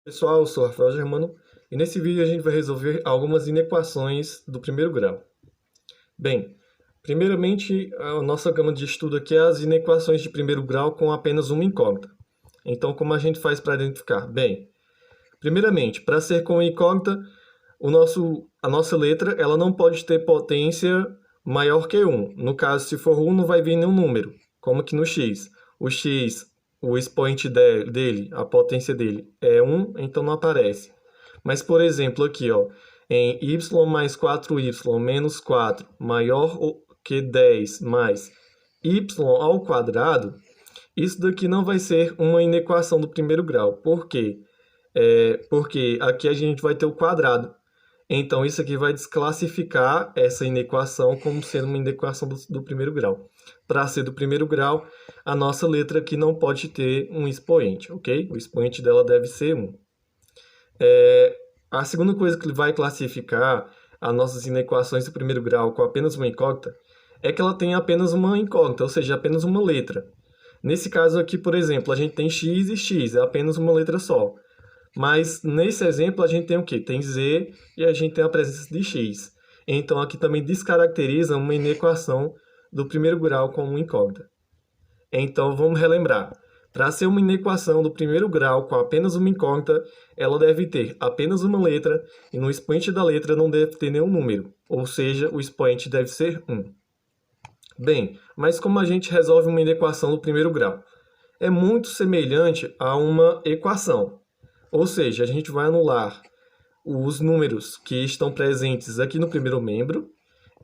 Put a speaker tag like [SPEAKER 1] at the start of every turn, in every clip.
[SPEAKER 1] Pessoal, eu sou Rafael Germano e nesse vídeo a gente vai resolver algumas inequações do primeiro grau. Bem, primeiramente a nossa gama de estudo aqui é as inequações de primeiro grau com apenas uma incógnita. Então, como a gente faz para identificar? Bem, primeiramente, para ser com incógnita, a nossa letra ela não pode ter potência maior que 1. No caso, se for 1, não vai vir nenhum número, como aqui no x. O x, o expoente dele, a potência dele é 1, então não aparece. Mas, por exemplo, aqui, ó, em y mais 4y menos 4 maior que 10 mais y ao quadrado, isso daqui não vai ser uma inequação do primeiro grau. Por quê? Porque aqui a gente vai ter o quadrado. Então, isso aqui vai desclassificar essa inequação como sendo uma inequação do primeiro grau. Para ser do primeiro grau, a nossa letra aqui não pode ter um expoente, ok? O expoente dela deve ser 1. A segunda coisa que vai classificar as nossas inequações do primeiro grau com apenas uma incógnita é que ela tem apenas uma incógnita, ou seja, apenas uma letra. Nesse caso aqui, por exemplo, a gente tem x e x, é apenas uma letra só. Mas nesse exemplo a gente tem o quê? Tem z e a gente tem a presença de x. Então aqui também descaracteriza uma inequação do primeiro grau como incógnita. Então vamos relembrar. Para ser uma inequação do primeiro grau com apenas uma incógnita, ela deve ter apenas uma letra e no expoente da letra não deve ter nenhum número, ou seja, o expoente deve ser 1. Bem, mas como a gente resolve uma inequação do primeiro grau? É muito semelhante a uma equação. Ou seja, a gente vai anular os números que estão presentes aqui no primeiro membro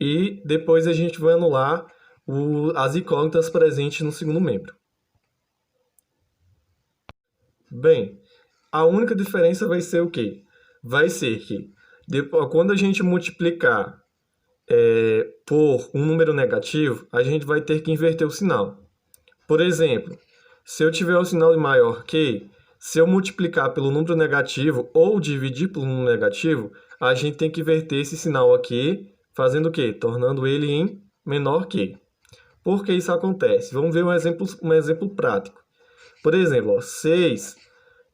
[SPEAKER 1] e depois a gente vai anular as incógnitas presentes no segundo membro. Bem, a única diferença vai ser o quê? Vai ser que quando a gente multiplicar por um número negativo, a gente vai ter que inverter o sinal. Por exemplo, se eu tiver o sinal de maior que, se eu multiplicar pelo número negativo ou dividir pelo número negativo, a gente tem que inverter esse sinal aqui, fazendo o quê? Tornando ele em menor que. Por que isso acontece? Vamos ver um exemplo prático. Por exemplo, ó, 6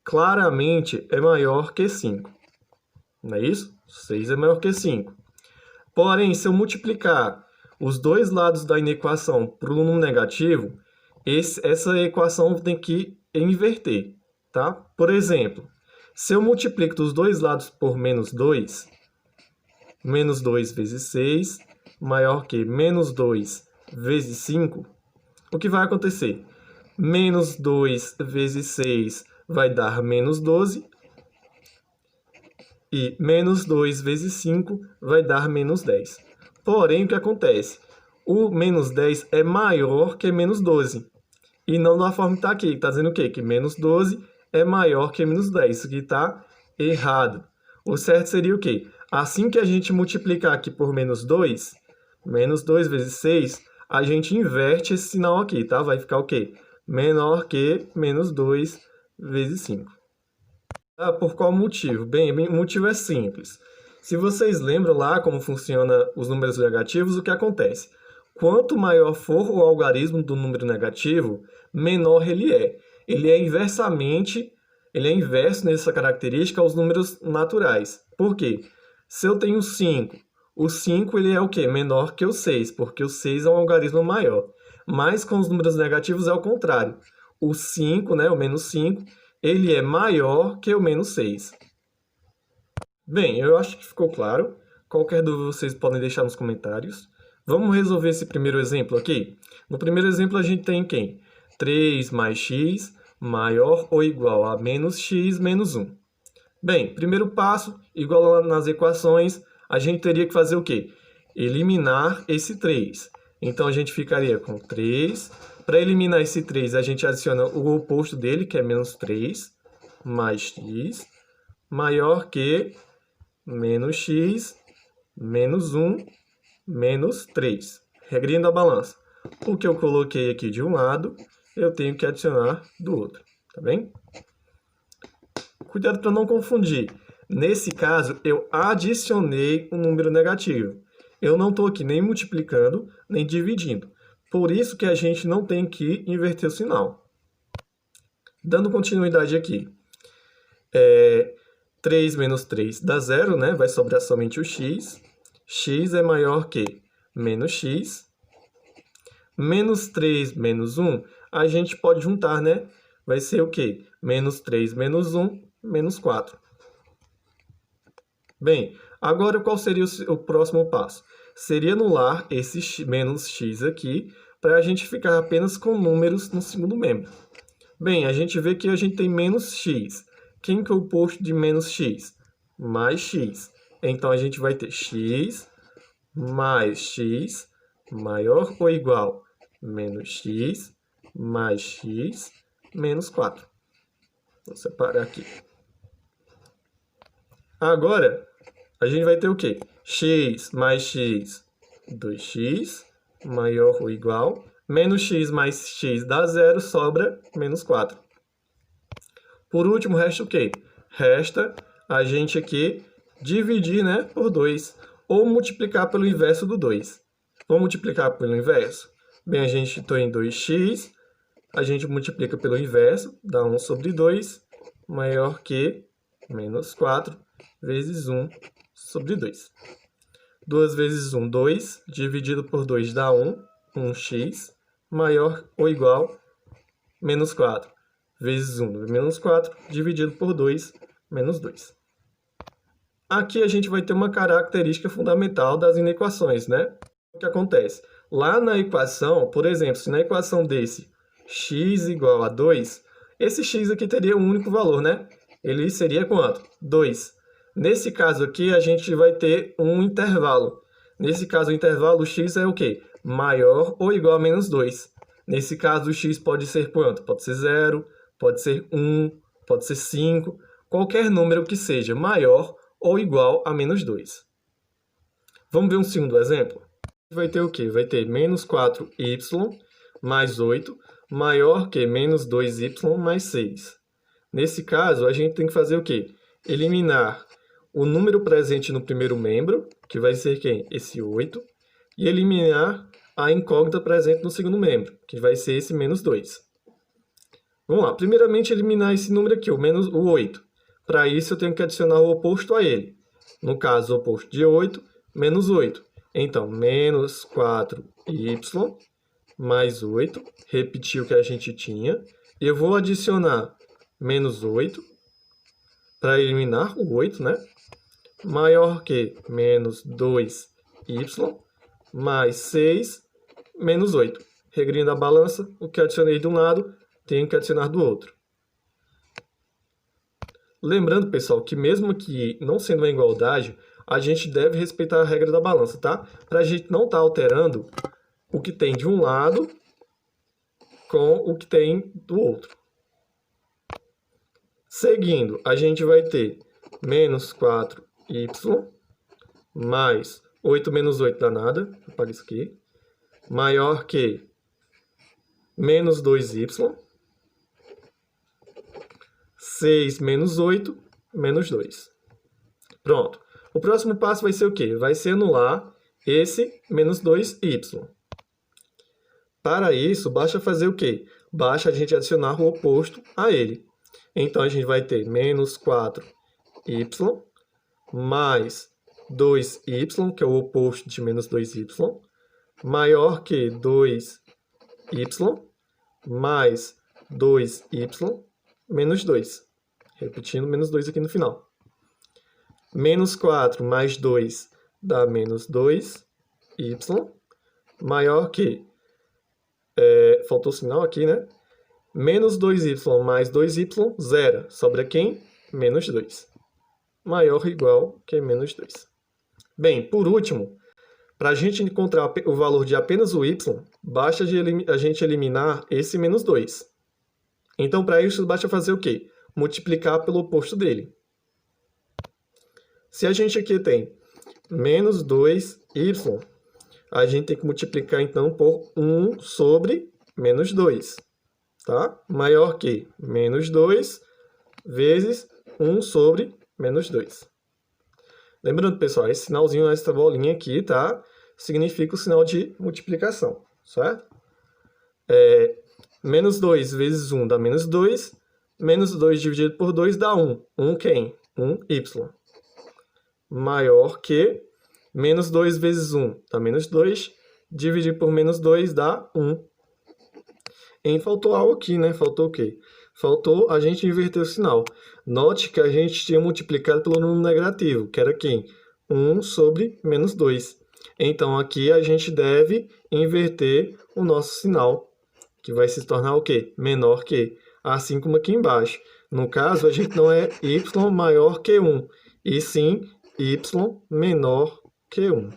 [SPEAKER 1] claramente é maior que 5. Não é isso? 6 é maior que 5. Porém, se eu multiplicar os dois lados da inequação por um número negativo, essa equação tem que inverter. Tá? Por exemplo, se eu multiplico dos dois lados por menos 2 vezes 6 maior que menos 2 vezes 5, o que vai acontecer? Menos 2 vezes 6 vai dar menos 12 e menos 2 vezes 5 vai dar menos 10. Porém, o que acontece? O menos 10 é maior que menos 12. E não da forma que está aqui. Está dizendo o quê? Que menos 12 é maior que menos 10. Isso aqui está errado. O certo seria o quê? Assim que a gente multiplicar aqui por menos 2 vezes 6, a gente inverte esse sinal aqui, tá? Vai ficar o quê? Menor que menos 2 vezes 5. Ah, por qual motivo? Bem, o motivo é simples. Se vocês lembram lá como funciona os números negativos, o que acontece? Quanto maior for o algarismo do número negativo, menor ele é. Ele é inverso nessa característica aos números naturais. Por quê? Se eu tenho 5, o 5 ele é o quê? Menor que o 6, porque o 6 é um algarismo maior. Mas com os números negativos é o contrário. O 5, né, o menos 5, ele é maior que o menos 6. Bem, eu acho que ficou claro. Qualquer dúvida vocês podem deixar nos comentários. Vamos resolver esse primeiro exemplo aqui? No primeiro exemplo a gente tem quem? 3 mais x maior ou igual a menos x menos 1. Bem, primeiro passo, igual nas equações, a gente teria que fazer o quê? Eliminar esse 3. Então a gente ficaria com 3. Para eliminar esse 3, a gente adiciona o oposto dele, que é menos 3, mais x, maior que menos x, menos 1, menos 3. Regrinha da balança. O que eu coloquei aqui de um lado, eu tenho que adicionar do outro. Tá bem? Cuidado para não confundir. Nesse caso, eu adicionei um número negativo. Eu não estou aqui nem multiplicando, nem dividindo. Por isso que a gente não tem que inverter o sinal. Dando continuidade aqui. 3 menos 3 dá 0, né? Vai sobrar somente o x. X é maior que menos x. Menos 3 menos 1, a gente pode juntar, né? Vai ser o quê? Menos 3 menos 1, menos 4. Bem, agora qual seria o próximo passo? Seria anular esse menos x aqui, para a gente ficar apenas com números no segundo membro. Bem, a gente vê que a gente tem menos x. Quem que é o oposto de menos x? Mais x. Então, a gente vai ter x mais x maior ou igual a menos x mais x menos 4. Vou separar aqui. Agora, a gente vai ter o quê? X mais x, 2x, maior ou igual. Menos x mais x dá 0, sobra menos 4. Por último, resta o quê? Resta a gente aqui dividir, né, por 2, ou multiplicar pelo inverso do 2. Vamos multiplicar pelo inverso? Bem, a gente tem 2x, a gente multiplica pelo inverso, dá 1 sobre 2, maior que menos 4, vezes 1 sobre 2. 2 vezes 1, 2, dividido por 2 dá 1, 1x, maior ou igual a menos 4, vezes 1, menos 4, dividido por 2, menos 2. Aqui a gente vai ter uma característica fundamental das inequações, né? O que acontece? Lá na equação, por exemplo, se na equação desse x igual a 2, esse x aqui teria um único valor, né? Ele seria quanto? 2. Nesse caso aqui, a gente vai ter um intervalo. Nesse caso, o intervalo x é o quê? Maior ou igual a menos 2. Nesse caso, o x pode ser quanto? Pode ser 0, pode ser 1, pode ser 5, qualquer número que seja maior ou igual a menos 2. Vamos ver um segundo exemplo? Vai ter o quê? Vai ter menos 4y mais 8 maior que menos 2y mais 6. Nesse caso, a gente tem que fazer o quê? Eliminar o número presente no primeiro membro, que vai ser quem? Esse 8, e eliminar a incógnita presente no segundo membro, que vai ser esse menos 2. Vamos lá, primeiramente eliminar esse número aqui, o 8. Para isso, eu tenho que adicionar o oposto a ele. No caso, o oposto de 8, menos 8. Então, menos 4y mais 8, repetir o que a gente tinha. Eu vou adicionar menos 8, para eliminar o 8, né? Maior que menos 2y mais 6 menos 8. Regrinha da balança, o que adicionei de um lado, tenho que adicionar do outro. Lembrando, pessoal, que mesmo que não sendo uma igualdade, a gente deve respeitar a regra da balança, tá? Para a gente não estar alterando o que tem de um lado com o que tem do outro. Seguindo, a gente vai ter menos 4y mais 8 menos 8 dá nada, apaga isso aqui, maior que menos 2y, 6 menos 8, menos 2. Pronto. O próximo passo vai ser o quê? Vai ser anular esse menos 2y. Para isso, basta fazer o quê? Basta a gente adicionar o oposto a ele. Então, a gente vai ter menos 4y mais 2y, que é o oposto de menos 2y, maior que 2y mais 2y menos 2. Repetindo, menos 2 aqui no final. Menos 4 mais 2 dá menos 2y, maior que... faltou o sinal aqui, né? Menos 2y mais 2y, zero. Sobra quem? Menos 2. Maior ou igual que menos 2. Bem, por último, para a gente encontrar o valor de apenas o y, basta a gente eliminar esse menos 2. Então, para isso, basta fazer o quê? Multiplicar pelo oposto dele. Se a gente aqui tem menos 2y, a gente tem que multiplicar, então, por 1 sobre menos 2. Tá? Maior que menos 2 vezes 1 sobre menos 2. Lembrando, pessoal, esse sinalzinho, essa bolinha aqui, tá? Significa o sinal de multiplicação, certo? Menos 2 vezes 1 dá menos 2, Menos 2 dividido por 2 dá 1. 1 quem? 1y. Maior que menos 2 vezes 1 dá menos 2. Dividir por menos 2 dá 1. Faltou algo aqui, né? Faltou o quê? Faltou a gente inverter o sinal. Note que a gente tinha multiplicado pelo número negativo, que era quem? 1 sobre menos 2. Então, aqui a gente deve inverter o nosso sinal, que vai se tornar o quê? Menor que. Assim como aqui embaixo. No caso, a gente não é y maior que 1, e sim y menor que 1.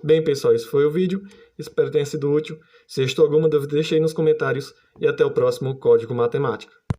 [SPEAKER 1] Bem, pessoal, esse foi o vídeo. Espero que tenha sido útil. Se restou alguma dúvida, deixe aí nos comentários. E até o próximo Código Matemática.